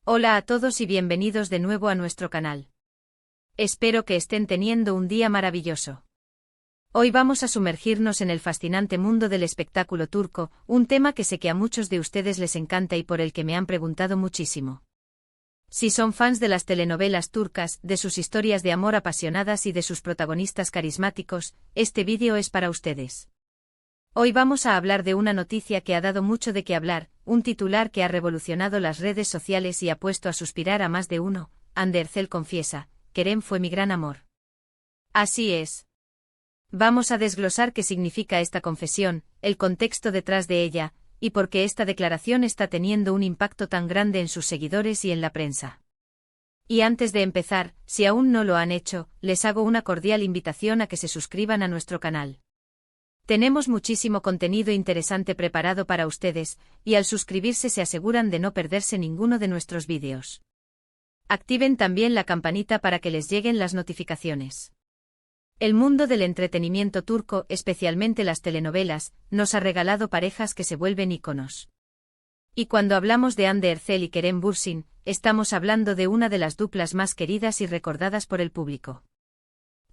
Hola a todos y bienvenidos de nuevo a nuestro canal. Espero que estén teniendo un día maravilloso. Hoy vamos a sumergirnos en el fascinante mundo del espectáculo turco, un tema que sé que a muchos de ustedes les encanta y por el que me han preguntado muchísimo. Si son fans de las telenovelas turcas, de sus historias de amor apasionadas y de sus protagonistas carismáticos, este vídeo es para ustedes. Hoy vamos a hablar de una noticia que ha dado mucho de qué hablar, un titular que ha revolucionado las redes sociales y ha puesto a suspirar a más de uno. Hande Erçel confiesa: Kerem fue mi gran amor. Así es. Vamos a desglosar qué significa esta confesión, el contexto detrás de ella, y por qué esta declaración está teniendo un impacto tan grande en sus seguidores y en la prensa. Y antes de empezar, si aún no lo han hecho, les hago una cordial invitación a que se suscriban a nuestro canal. Tenemos muchísimo contenido interesante preparado para ustedes, y al suscribirse se aseguran de no perderse ninguno de nuestros vídeos. Activen también la campanita para que les lleguen las notificaciones. El mundo del entretenimiento turco, especialmente las telenovelas, nos ha regalado parejas que se vuelven íconos. Y cuando hablamos de Hande Erçel y Kerem Bürsin, estamos hablando de una de las duplas más queridas y recordadas por el público.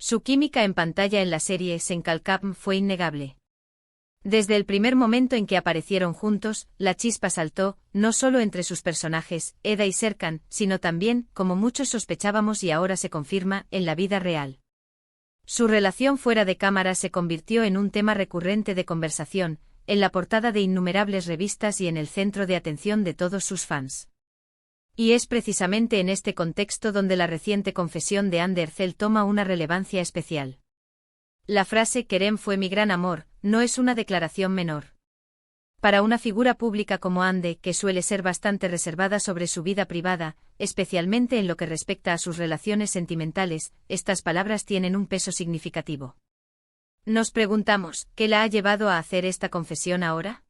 Su química en pantalla en la serie Senkalkam fue innegable. Desde el primer momento en que aparecieron juntos, la chispa saltó, no solo entre sus personajes, Eda y Serkan, sino también, como muchos sospechábamos y ahora se confirma, en la vida real. Su relación fuera de cámara se convirtió en un tema recurrente de conversación, en la portada de innumerables revistas y en el centro de atención de todos sus fans. Y es precisamente en este contexto donde la reciente confesión de Hande Erçel toma una relevancia especial. La frase "Kerem fue mi gran amor" no es una declaración menor. Para una figura pública como Hande, que suele ser bastante reservada sobre su vida privada, especialmente en lo que respecta a sus relaciones sentimentales, estas palabras tienen un peso significativo. Nos preguntamos, ¿qué la ha llevado a hacer esta confesión ahora?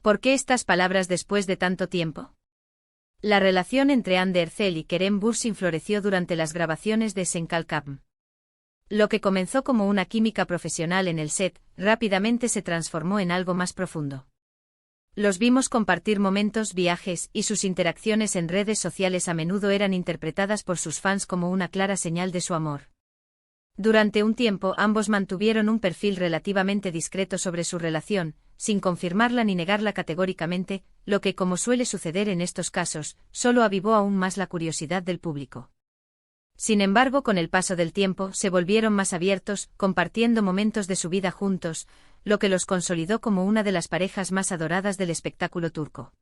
¿Por qué estas palabras después de tanto tiempo? La relación entre Hande Erçel y Kerem Bürsin floreció durante las grabaciones de Senkalkam. Lo que comenzó como una química profesional en el set, rápidamente se transformó en algo más profundo. Los vimos compartir momentos, viajes, y sus interacciones en redes sociales a menudo eran interpretadas por sus fans como una clara señal de su amor. Durante un tiempo ambos mantuvieron un perfil relativamente discreto sobre su relación, sin confirmarla ni negarla categóricamente, lo que, como suele suceder en estos casos, solo avivó aún más la curiosidad del público. Sin embargo, con el paso del tiempo, se volvieron más abiertos, compartiendo momentos de su vida juntos, lo que los consolidó como una de las parejas más adoradas del espectáculo turco.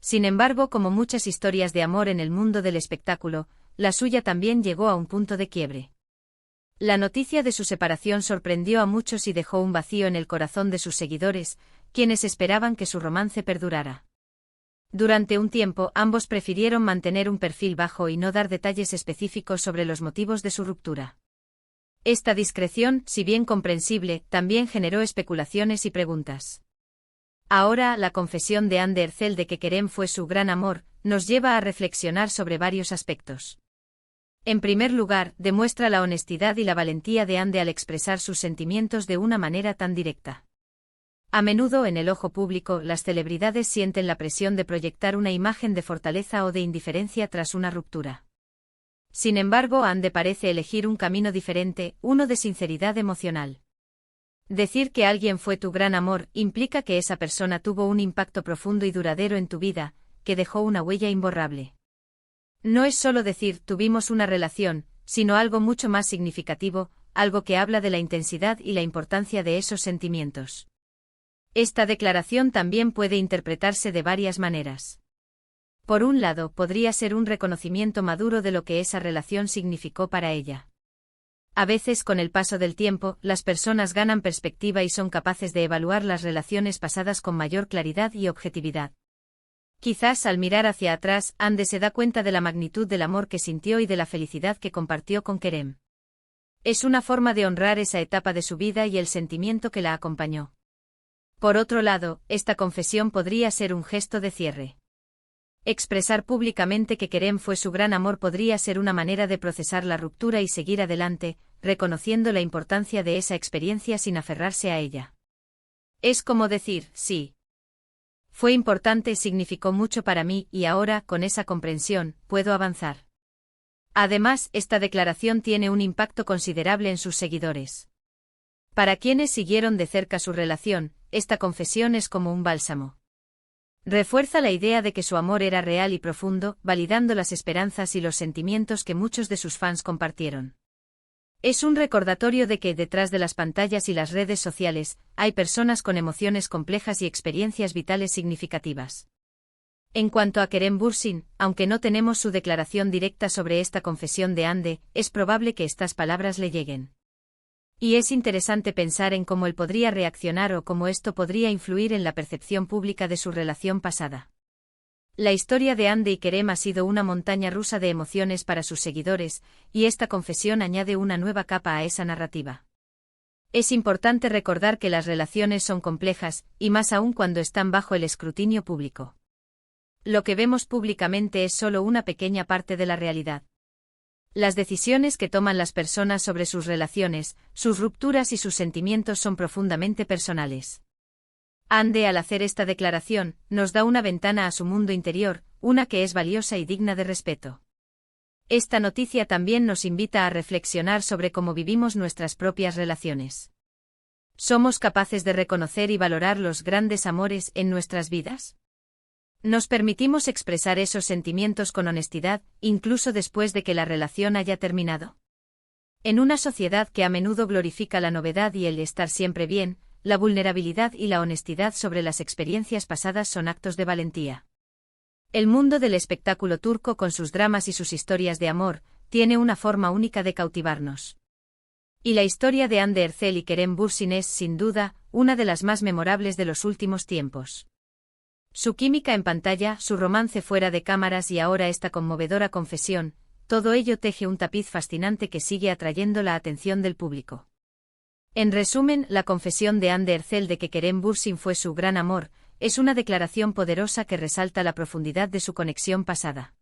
Sin embargo, como muchas historias de amor en el mundo del espectáculo, la suya también llegó a un punto de quiebre. La noticia de su separación sorprendió a muchos y dejó un vacío en el corazón de sus seguidores, quienes esperaban que su romance perdurara. Durante un tiempo, ambos prefirieron mantener un perfil bajo y no dar detalles específicos sobre los motivos de su ruptura. Esta discreción, si bien comprensible, también generó especulaciones y preguntas. Ahora, la confesión de Hande Erçel de que Kerem fue su gran amor, nos lleva a reflexionar sobre varios aspectos. En primer lugar, demuestra la honestidad y la valentía de Hande al expresar sus sentimientos de una manera tan directa. A menudo en el ojo público, las celebridades sienten la presión de proyectar una imagen de fortaleza o de indiferencia tras una ruptura. Sin embargo, Hande parece elegir un camino diferente, uno de sinceridad emocional. Decir que alguien fue tu gran amor implica que esa persona tuvo un impacto profundo y duradero en tu vida, que dejó una huella imborrable. No es solo decir tuvimos una relación, sino algo mucho más significativo, algo que habla de la intensidad y la importancia de esos sentimientos. Esta declaración también puede interpretarse de varias maneras. Por un lado, podría ser un reconocimiento maduro de lo que esa relación significó para ella. A veces, con el paso del tiempo, las personas ganan perspectiva y son capaces de evaluar las relaciones pasadas con mayor claridad y objetividad. Quizás al mirar hacia atrás, Hande se da cuenta de la magnitud del amor que sintió y de la felicidad que compartió con Kerem. Es una forma de honrar esa etapa de su vida y el sentimiento que la acompañó. Por otro lado, esta confesión podría ser un gesto de cierre. Expresar públicamente que Kerem fue su gran amor podría ser una manera de procesar la ruptura y seguir adelante, reconociendo la importancia de esa experiencia sin aferrarse a ella. Es como decir, sí. Fue importante, significó mucho para mí y ahora, con esa comprensión, puedo avanzar. Además, esta declaración tiene un impacto considerable en sus seguidores. Para quienes siguieron de cerca su relación, esta confesión es como un bálsamo. Refuerza la idea de que su amor era real y profundo, validando las esperanzas y los sentimientos que muchos de sus fans compartieron. Es un recordatorio de que, detrás de las pantallas y las redes sociales, hay personas con emociones complejas y experiencias vitales significativas. En cuanto a Kerem Bürsin, aunque no tenemos su declaración directa sobre esta confesión de Hande, es probable que estas palabras le lleguen. Y es interesante pensar en cómo él podría reaccionar o cómo esto podría influir en la percepción pública de su relación pasada. La historia de Hande y Kerem ha sido una montaña rusa de emociones para sus seguidores, y esta confesión añade una nueva capa a esa narrativa. Es importante recordar que las relaciones son complejas, y más aún cuando están bajo el escrutinio público. Lo que vemos públicamente es solo una pequeña parte de la realidad. Las decisiones que toman las personas sobre sus relaciones, sus rupturas y sus sentimientos son profundamente personales. Hande, al hacer esta declaración, nos da una ventana a su mundo interior, una que es valiosa y digna de respeto. Esta noticia también nos invita a reflexionar sobre cómo vivimos nuestras propias relaciones. ¿Somos capaces de reconocer y valorar los grandes amores en nuestras vidas? ¿Nos permitimos expresar esos sentimientos con honestidad, incluso después de que la relación haya terminado? En una sociedad que a menudo glorifica la novedad y el estar siempre bien, la vulnerabilidad y la honestidad sobre las experiencias pasadas son actos de valentía. El mundo del espectáculo turco, con sus dramas y sus historias de amor, tiene una forma única de cautivarnos. Y la historia de Hande Erçel y Kerem Bürsin es, sin duda, una de las más memorables de los últimos tiempos. Su química en pantalla, su romance fuera de cámaras y ahora esta conmovedora confesión, todo ello teje un tapiz fascinante que sigue atrayendo la atención del público. En resumen, la confesión de Hande Erçel de que Kerem Bürsin fue su gran amor, es una declaración poderosa que resalta la profundidad de su conexión pasada.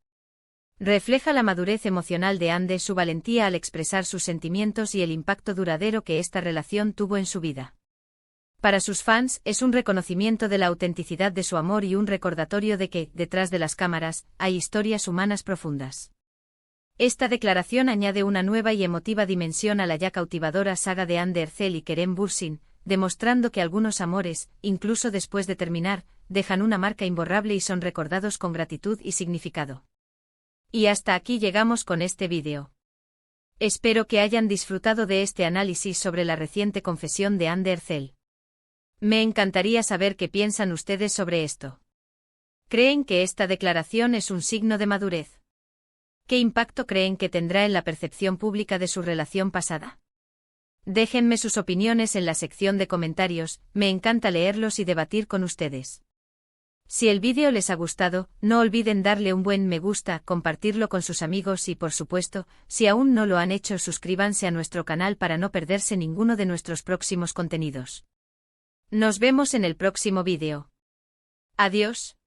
Refleja la madurez emocional de Hande, su valentía al expresar sus sentimientos y el impacto duradero que esta relación tuvo en su vida. Para sus fans, es un reconocimiento de la autenticidad de su amor y un recordatorio de que, detrás de las cámaras, hay historias humanas profundas. Esta declaración añade una nueva y emotiva dimensión a la ya cautivadora saga de Hande Erçel y Kerem Bürsin, demostrando que algunos amores, incluso después de terminar, dejan una marca imborrable y son recordados con gratitud y significado. Y hasta aquí llegamos con este vídeo. Espero que hayan disfrutado de este análisis sobre la reciente confesión de Hande Erçel. Me encantaría saber qué piensan ustedes sobre esto. ¿Creen que esta declaración es un signo de madurez? ¿Qué impacto creen que tendrá en la percepción pública de su relación pasada? Déjenme sus opiniones en la sección de comentarios, me encanta leerlos y debatir con ustedes. Si el vídeo les ha gustado, no olviden darle un buen me gusta, compartirlo con sus amigos y, por supuesto, si aún no lo han hecho, suscríbanse a nuestro canal para no perderse ninguno de nuestros próximos contenidos. Nos vemos en el próximo vídeo. Adiós.